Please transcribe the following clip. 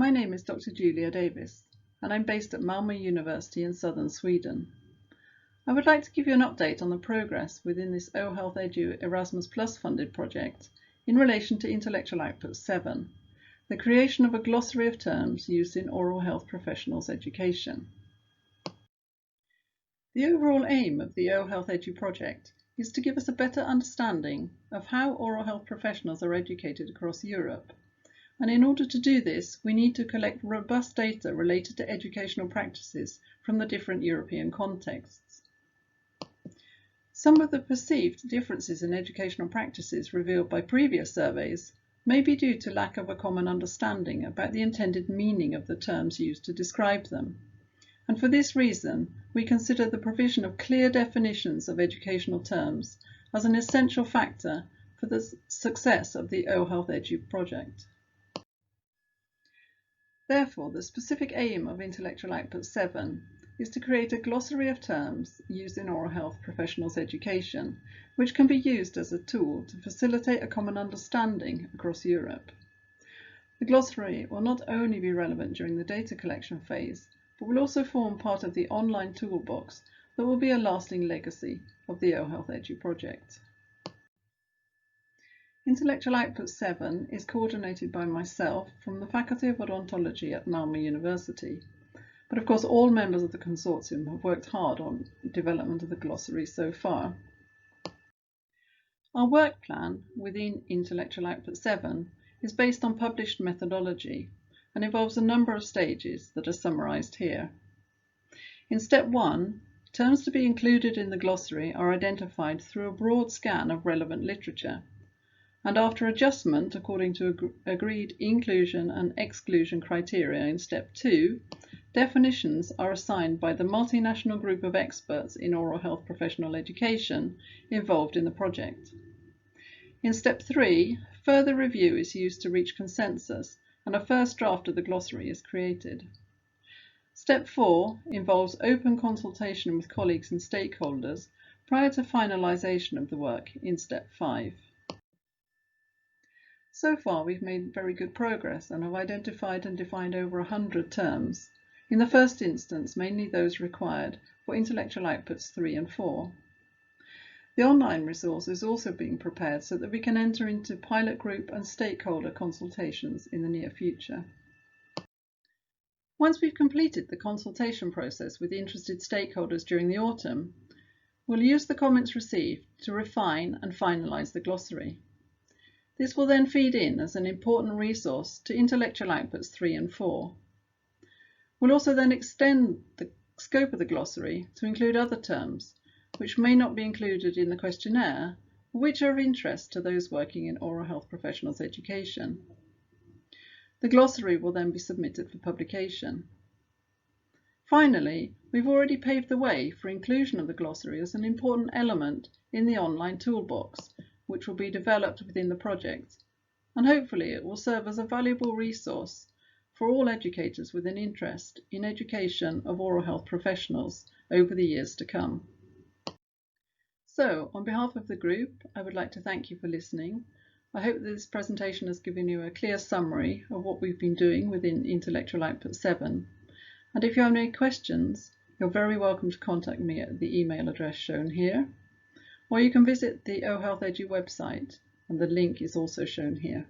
My name is Dr. Julia Davies, and I'm based at Malmö University in southern Sweden. I would like to give you an update on the progress within this OHE Edu Erasmus Plus funded project in relation to Intellectual Output 7, the creation of a glossary of terms used in oral health professionals' education. The overall aim of the OHE Edu project is to give us a better understanding of how oral health professionals are educated across Europe. And in order to do this, we need to collect robust data related to educational practices from the different European contexts. Some of the perceived differences in educational practices revealed by previous surveys may be due to lack of a common understanding about the intended meaning of the terms used to describe them. And for this reason, we consider the provision of clear definitions of educational terms as an essential factor for the success of the OHE Edu project. Therefore, the specific aim of Intellectual Output 7 is to create a glossary of terms used in oral health professionals' education, which can be used as a tool to facilitate a common understanding across Europe. The glossary will not only be relevant during the data collection phase, but will also form part of the online toolbox that will be a lasting legacy of the OHE Edu project. Intellectual Output 7 is coordinated by myself from the Faculty of Odontology at Malmö University, but of course all members of the consortium have worked hard on development of the glossary so far. Our work plan within Intellectual Output 7 is based on published methodology and involves a number of stages that are summarised here. In step 1, terms to be included in the glossary are identified through a broad scan of relevant literature, and after adjustment according to agreed inclusion and exclusion criteria in step 2, definitions are assigned by the multinational group of experts in oral health professional education involved in the project. In step 3, further review is used to reach consensus and a first draft of the glossary is created. Step 4 involves open consultation with colleagues and stakeholders prior to finalisation of the work in step 5. So far, we've made very good progress and have identified and defined over 100 terms, in the first instance mainly those required for Intellectual Outputs 3 and 4. The online resource is also being prepared so that we can enter into pilot group and stakeholder consultations in the near future. Once we've completed the consultation process with interested stakeholders during the autumn, we'll use the comments received to refine and finalise the glossary. This will then feed in as an important resource to Intellectual Outputs 3 and 4. We'll also then extend the scope of the glossary to include other terms, which may not be included in the questionnaire, but which are of interest to those working in oral health professionals' education. The glossary will then be submitted for publication. Finally, we've already paved the way for inclusion of the glossary as an important element in the online toolbox, which will be developed within the project, and hopefully it will serve as a valuable resource for all educators with an interest in education of oral health professionals over the years to come. So, on behalf of the group, I would like to thank you for listening. I hope that this presentation has given you a clear summary of what we've been doing within Intellectual Output 7. And if you have any questions, you're very welcome to contact me at the email address shown here, or you can visit the OHE Edu website, and the link is also shown here.